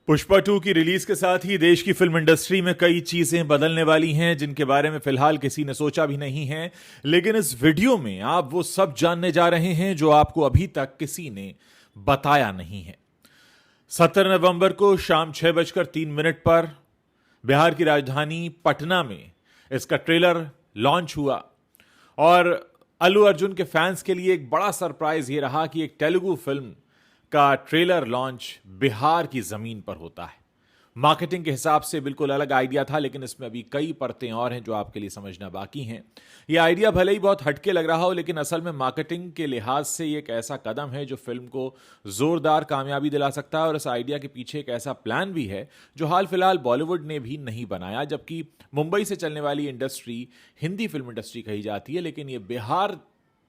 पुष्पा 2 की रिलीज के साथ ही देश की फिल्म इंडस्ट्री में कई चीजें बदलने वाली हैं जिनके बारे में फिलहाल किसी ने सोचा भी नहीं है। लेकिन इस वीडियो में आप वो सब जानने जा रहे हैं जो आपको अभी तक किसी ने बताया नहीं है। 17 नवंबर को शाम 6:03 पर बिहार की राजधानी पटना में इसका ट्रेलर लॉन्च हुआ और अल्लू अर्जुन के फैंस के लिए एक बड़ा सरप्राइज ये रहा कि एक तेलुगु फिल्म का ट्रेलर लॉन्च बिहार की जमीन पर होता है। मार्केटिंग के हिसाब से बिल्कुल अलग आइडिया था, लेकिन इसमें अभी कई परतें और हैं जो आपके लिए समझना बाकी हैं। यह आइडिया भले ही बहुत हटके लग रहा हो, लेकिन असल में मार्केटिंग के लिहाज से ये एक ऐसा कदम है जो फिल्म को जोरदार कामयाबी दिला सकता है। और इस आइडिया के पीछे एक ऐसा प्लान भी है जो हाल फिलहाल बॉलीवुड ने भी नहीं बनाया, जबकि मुंबई से चलने वाली इंडस्ट्री हिंदी फिल्म इंडस्ट्री कही जाती है, लेकिन ये बिहार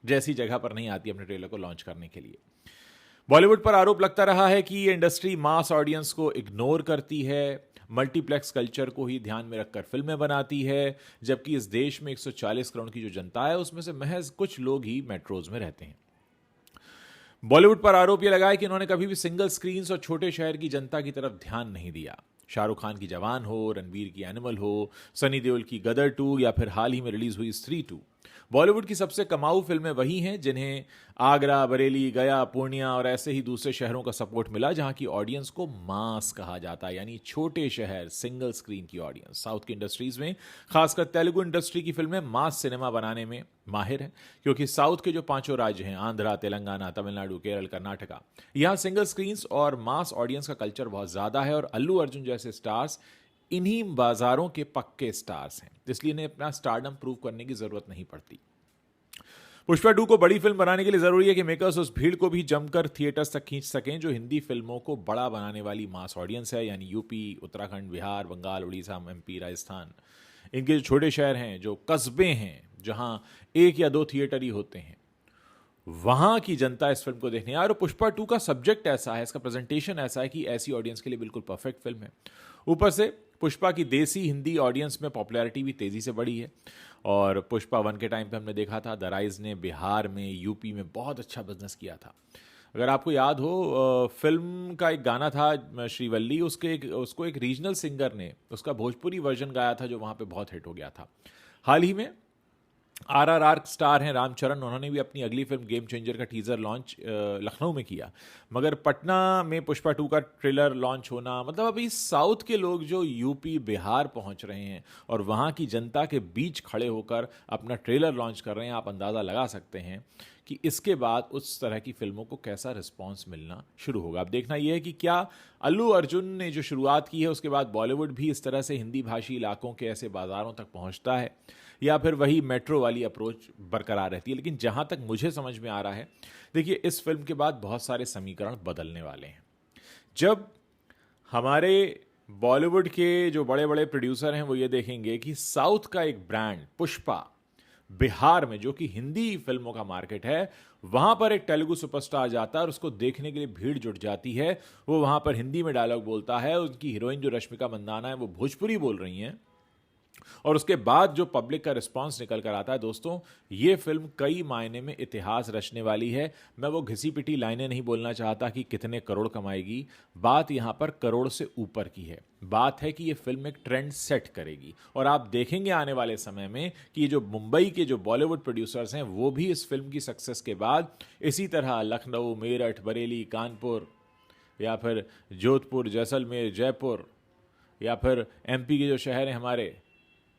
जैसी जगह पर नहीं आती अपने ट्रेलर को लॉन्च करने के लिए। बॉलीवुड पर आरोप लगता रहा है कि ये इंडस्ट्री मास ऑडियंस को इग्नोर करती है, मल्टीप्लेक्स कल्चर को ही ध्यान में रखकर फिल्में बनाती है, जबकि इस देश में 140 करोड़ की जो जनता है उसमें से महज कुछ लोग ही मेट्रोज में रहते हैं। बॉलीवुड पर आरोप यह लगा है कि इन्होंने कभी भी सिंगल स्क्रीन्स और छोटे शहर की जनता की तरफ ध्यान नहीं दिया। शाहरुख खान की जवान हो, रणबीर की एनिमल हो, सनी देओल की गदर 2 या फिर हाल ही में रिलीज हुई स्त्री 2, बॉलीवुड की सबसे कमाऊ फिल्में वही हैं जिन्हें आगरा, बरेली, गया, पूर्णिया और ऐसे ही दूसरे शहरों का सपोर्ट मिला, जहां की ऑडियंस को मास कहा जाता है, यानी छोटे शहर, सिंगल स्क्रीन की ऑडियंस। साउथ की इंडस्ट्रीज में, खासकर तेलुगु इंडस्ट्री की फिल्में मास सिनेमा बनाने में माहिर है, क्योंकि साउथ के जो 5 राज्य हैं, आंध्रा, तेलंगाना, तमिलनाडु, केरल, कर्नाटका, यहां सिंगल स्क्रीन्स और मास ऑडियंस का कल्चर बहुत ज्यादा है। और अल्लू अर्जुन जैसे स्टार्स इन्हीं बाजारों के पक्के स्टार्स हैं, इसलिए इन्हें अपना स्टारडम प्रूव करने की जरूरत नहीं पड़ती। पुष्पा 2 को बड़ी फिल्म बनाने के लिए जरूरी है कि मेकर्स उस भीड़ को भी जमकर थिएटर्स तक खींच सकें जो हिंदी फिल्मों को बड़ा बनाने वाली मास ऑडियंस है, यानी यूपी, उत्तराखंड, बिहार, बंगाल, उड़ीसा, एमपी, राजस्थान। इनके जो छोटे शहर हैं, जो कस्बे हैं, जहां 1 या 2 थिएटर ही होते हैं, वहां की जनता इस फिल्म को देखने आए। और पुष्पा 2 का सब्जेक्ट ऐसा है, इसका प्रेजेंटेशन ऐसा है कि ऐसी ऑडियंस के लिए बिल्कुल परफेक्ट फिल्म है। ऊपर से पुष्पा की देसी हिंदी ऑडियंस में पॉपुलैरिटी भी तेजी से बढ़ी है। और पुष्पा 1 के टाइम पे हमने देखा था द राइज ने बिहार में, यूपी में बहुत अच्छा बिजनेस किया था। अगर आपको याद हो, फिल्म का एक गाना था श्रीवल्ली, उसको एक रीजनल सिंगर ने उसका भोजपुरी वर्जन गाया था जो वहां पे बहुत हिट हो गया था। हाल ही में RRR स्टार हैं रामचरण, उन्होंने भी अपनी अगली फिल्म गेम चेंजर का टीजर लॉन्च लखनऊ में किया। मगर पटना में पुष्पा 2 का ट्रेलर लॉन्च होना, मतलब अभी साउथ के लोग जो यूपी, बिहार पहुंच रहे हैं और वहां की जनता के बीच खड़े होकर अपना ट्रेलर लॉन्च कर रहे हैं, आप अंदाजा लगा सकते हैं कि इसके बाद उस तरह की फिल्मों को कैसा रिस्पॉन्स मिलना शुरू होगा। अब देखना यह है कि क्या अल्लू अर्जुन ने जो शुरुआत की है उसके बाद बॉलीवुड भी इस तरह से हिंदी भाषी इलाकों के ऐसे बाजारों तक पहुंचता है, या फिर वही मेट्रो वाली अप्रोच बरकरार रहती है। लेकिन जहां तक मुझे समझ में आ रहा है, देखिए, इस फिल्म के बाद बहुत सारे समीकरण बदलने वाले हैं। जब हमारे बॉलीवुड के जो बड़े बड़े प्रोड्यूसर हैं वो ये देखेंगे कि साउथ का एक ब्रांड पुष्पा बिहार में, जो कि हिंदी फिल्मों का मार्केट है, वहां पर एक तेलुगु सुपरस्टार आ जाता है और उसको देखने के लिए भीड़ जुट जाती है। वो वहां पर हिंदी में डायलॉग बोलता है, उनकी हीरोइन जो रश्मिका मंदाना है वो भोजपुरी बोल रही हैं, और उसके बाद जो पब्लिक का रिस्पांस निकल कर आता है, दोस्तों, ये फिल्म कई मायने में इतिहास रचने वाली है। मैं वो घिसी पिटी लाइनें नहीं बोलना चाहता कि कितने करोड़ कमाएगी, बात यहां पर करोड़ से ऊपर की है। बात है कि ये फिल्म एक ट्रेंड सेट करेगी, और आप देखेंगे आने वाले समय में कि ये जो मुंबई के जो बॉलीवुड प्रोड्यूसर्स हैं वो भी इस फिल्म की सक्सेस के बाद इसी तरह लखनऊ, मेरठ, बरेली, कानपुर, या फिर जोधपुर, जैसलमेर, जयपुर, या फिर MP के जो शहर हैं हमारे,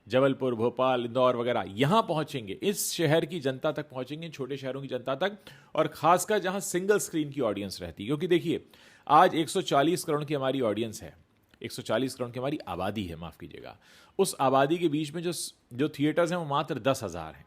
जबलपुर, भोपाल, इंदौर वगैरह, यहां पहुंचेंगे, इस शहर की जनता तक पहुंचेंगे, छोटे शहरों की जनता तक, और खासकर जहां सिंगल स्क्रीन की ऑडियंस रहती है। क्योंकि देखिए, आज 140 करोड़ की हमारी ऑडियंस है, 140 करोड़ की हमारी आबादी है, माफ कीजिएगा। उस आबादी के बीच में जो थिएटर्स हैं वो मात्र 10,000 हैं।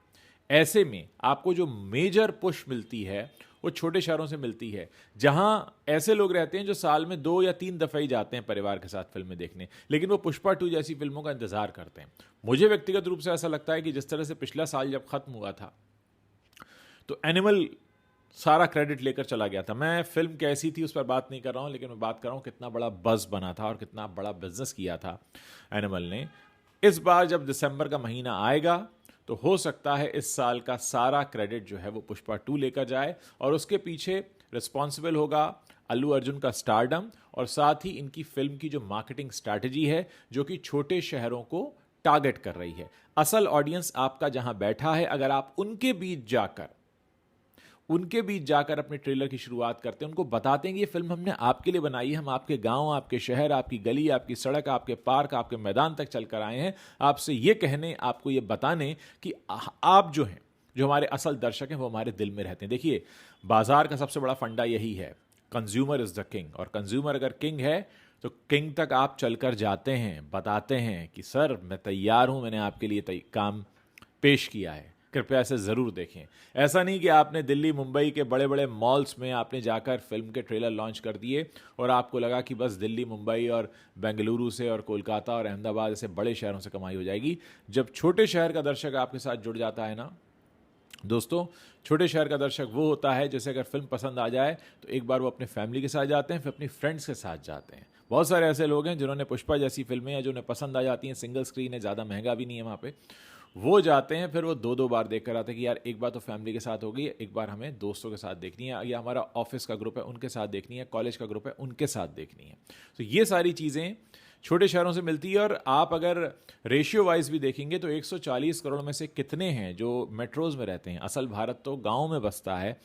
ऐसे में आपको जो मेजर पुश मिलती है वो छोटे शहरों से मिलती है, जहां ऐसे लोग रहते हैं जो साल में 2 या 3 दफे ही जाते हैं परिवार के साथ फिल्में देखने, लेकिन वो पुष्पा 2 जैसी फिल्मों का इंतजार करते हैं। मुझे व्यक्तिगत रूप से ऐसा लगता है कि जिस तरह से पिछला साल जब खत्म हुआ था तो एनिमल सारा क्रेडिट लेकर चला गया था। मैं फिल्म कैसी थी उस पर बात नहीं कर रहा हूं, लेकिन मैं बात कर रहा हूं कितना बड़ा बज़ बना था और कितना बड़ा बिजनेस किया था एनिमल ने। इस बार जब दिसंबर का महीना आएगा तो हो सकता है इस साल का सारा क्रेडिट जो है वो पुष्पा 2 लेकर जाए, और उसके पीछे रिस्पॉन्सिबल होगा अल्लू अर्जुन का स्टारडम और साथ ही इनकी फिल्म की जो मार्केटिंग स्ट्रैटेजी है जो कि छोटे शहरों को टारगेट कर रही है। असल ऑडियंस आपका जहां बैठा है, अगर आप उनके बीच जाकर अपने ट्रेलर की शुरुआत करते हैं, उनको बताते हैं कि ये फिल्म हमने आपके लिए बनाई है, हम आपके गांव, आपके शहर, आपकी गली, आपकी सड़क, आपके पार्क, आपके मैदान तक चलकर आए हैं आपसे ये कहने, आपको ये बताने कि आप जो हैं, जो हमारे असल दर्शक हैं, वो हमारे दिल में रहते हैं। देखिए, बाजार का सबसे बड़ा फंडा यही है, कंज्यूमर इज द किंग, और कंज्यूमर अगर किंग है तो किंग तक आप चलकर जाते हैं, बताते हैं कि सर मैं तैयार हूं, मैंने आपके लिए काम पेश किया है, कृपया इसे ज़रूर देखें। ऐसा नहीं कि आपने दिल्ली मुंबई के बड़े बड़े मॉल्स में आपने जाकर फिल्म के ट्रेलर लॉन्च कर दिए और आपको लगा कि बस दिल्ली मुंबई और बेंगलुरु से और कोलकाता और अहमदाबाद ऐसे बड़े शहरों से कमाई हो जाएगी। जब छोटे शहर का दर्शक आपके साथ जुड़ जाता है ना दोस्तों, छोटे शहर का दर्शक वो होता है जैसे अगर फिल्म पसंद आ जाए तो एक बार वो अपने फैमिली के साथ जाते हैं, फिर अपनी फ्रेंड्स के साथ जाते हैं। बहुत सारे ऐसे लोग हैं जिन्होंने पुष्पा जैसी फिल्में हैं जो उन्हें पसंद आ जाती हैं, सिंगल स्क्रीन है, ज़्यादा महंगा भी नहीं है वहाँ पे, वो जाते हैं, फिर वो दो दो बार देख कर आते हैं कि यार एक बार तो फैमिली के साथ होगी, एक बार हमें दोस्तों के साथ देखनी है, या हमारा ऑफिस का ग्रुप है उनके साथ देखनी है, कॉलेज का ग्रुप है उनके साथ देखनी है। तो ये सारी चीज़ें छोटे शहरों से मिलती है। और आप अगर रेशियो वाइज भी देखेंगे तो 140 करोड़ में से कितने हैं जो मेट्रोज में रहते हैं। असल भारत तो गाँव में बसता है,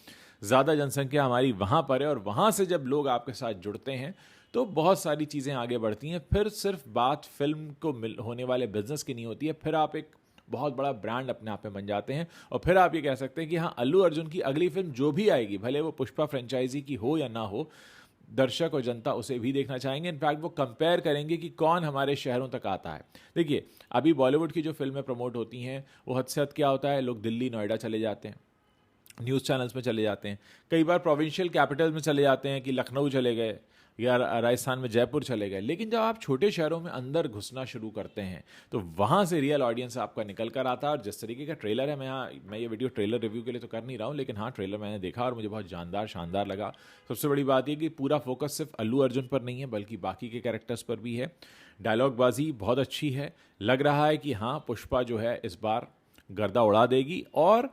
ज़्यादा जनसंख्या हमारी वहाँ पर है, और वहाँ से जब लोग आपके साथ जुड़ते हैं तो बहुत सारी चीज़ें आगे बढ़ती हैं। फिर सिर्फ बात फिल्म को होने वाले बिजनेस की नहीं होती है, फिर आप एक बहुत बड़ा ब्रांड अपने आप में बन जाते हैं, और फिर आप ये कह सकते हैं कि हाँ, अल्लू अर्जुन की अगली फिल्म जो भी आएगी, भले वो पुष्पा फ्रेंचाइजी की हो या ना हो, दर्शक और जनता उसे भी देखना चाहेंगे। इनफैक्ट वो कंपेयर करेंगे कि कौन हमारे शहरों तक आता है। देखिए, अभी बॉलीवुड की जो फिल्में प्रमोट होती हैं वो हद से हद क्या होता है, लोग दिल्ली नोएडा चले जाते हैं, न्यूज़ चैनल्स में चले जाते हैं, कई बार प्रोविंशियल कैपिटल्स में चले जाते हैं कि लखनऊ चले गए या राजस्थान में जयपुर चले गए। लेकिन जब आप छोटे शहरों में अंदर घुसना शुरू करते हैं तो वहाँ से रियल ऑडियंस आपका निकल कर आता है। और जिस तरीके का ट्रेलर है, मैं ये वीडियो ट्रेलर रिव्यू के लिए तो कर नहीं रहा हूँ, लेकिन हाँ, ट्रेलर मैंने देखा और मुझे बहुत जानदार शानदार लगा। सबसे बड़ी बात ये कि पूरा फोकस सिर्फ अल्लू अर्जुन पर नहीं है बल्कि बाकी के कैरेक्टर्स पर भी है। डायलॉगबाजी बहुत अच्छी है, लग रहा है कि हाँ, पुष्पा जो है इस बार गर्दा उड़ा देगी। और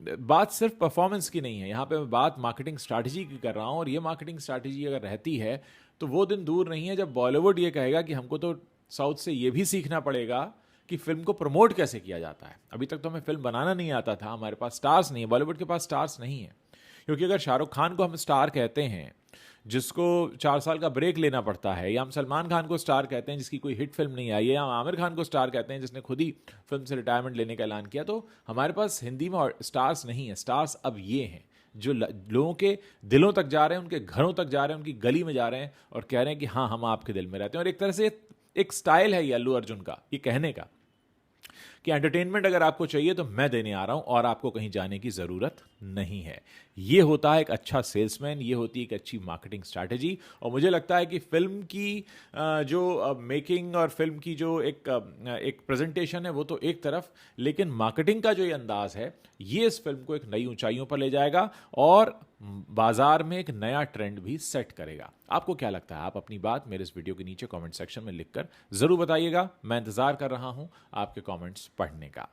बात सिर्फ परफॉर्मेंस की नहीं है, यहाँ पे मैं बात मार्केटिंग स्ट्रैटेजी की कर रहा हूँ। और ये मार्केटिंग स्ट्रैटेजी अगर रहती है तो वो दिन दूर नहीं है जब बॉलीवुड ये कहेगा कि हमको तो साउथ से ये भी सीखना पड़ेगा कि फिल्म को प्रमोट कैसे किया जाता है। अभी तक तो हमें फिल्म बनाना नहीं आता था, हमारे पास स्टार्स नहीं है, बॉलीवुड के पास स्टार्स नहीं है। क्योंकि अगर शाहरुख खान को हम स्टार कहते हैं जिसको 4 साल का ब्रेक लेना पड़ता है, या हम सलमान खान को स्टार कहते हैं जिसकी कोई हिट फिल्म नहीं आई है, या आमिर खान को स्टार कहते हैं जिसने खुद ही फिल्म से रिटायरमेंट लेने का ऐलान किया, तो हमारे पास हिंदी में स्टार्स नहीं है। स्टार्स अब ये हैं जो लोगों के दिलों तक जा रहे हैं, उनके घरों तक जा रहे हैं, उनकी गली में जा रहे हैं और कह रहे हैं कि हाँ, हम आपके दिल में रहते हैं। और एक तरह से एक स्टाइल है ये अल्लू अर्जुन का, ये कहने का कि एंटरटेनमेंट अगर आपको चाहिए तो मैं देने आ रहा हूं और आपको कहीं जाने की जरूरत नहीं है। ये होता है एक अच्छा सेल्समैन, ये होती है एक अच्छी मार्केटिंग स्ट्रैटेजी। और मुझे लगता है कि फिल्म की जो मेकिंग और फिल्म की जो एक प्रेजेंटेशन है वो तो एक तरफ, लेकिन मार्केटिंग का जो ये अंदाज है ये इस फिल्म को एक नई ऊंचाइयों पर ले जाएगा और बाजार में एक नया ट्रेंड भी सेट करेगा। आपको क्या लगता है? आप अपनी बात मेरे इस वीडियो के नीचे कमेंट सेक्शन में लिखकर जरूर बताइएगा। मैं इंतजार कर रहा हूं आपके कमेंट्स पढ़ने का।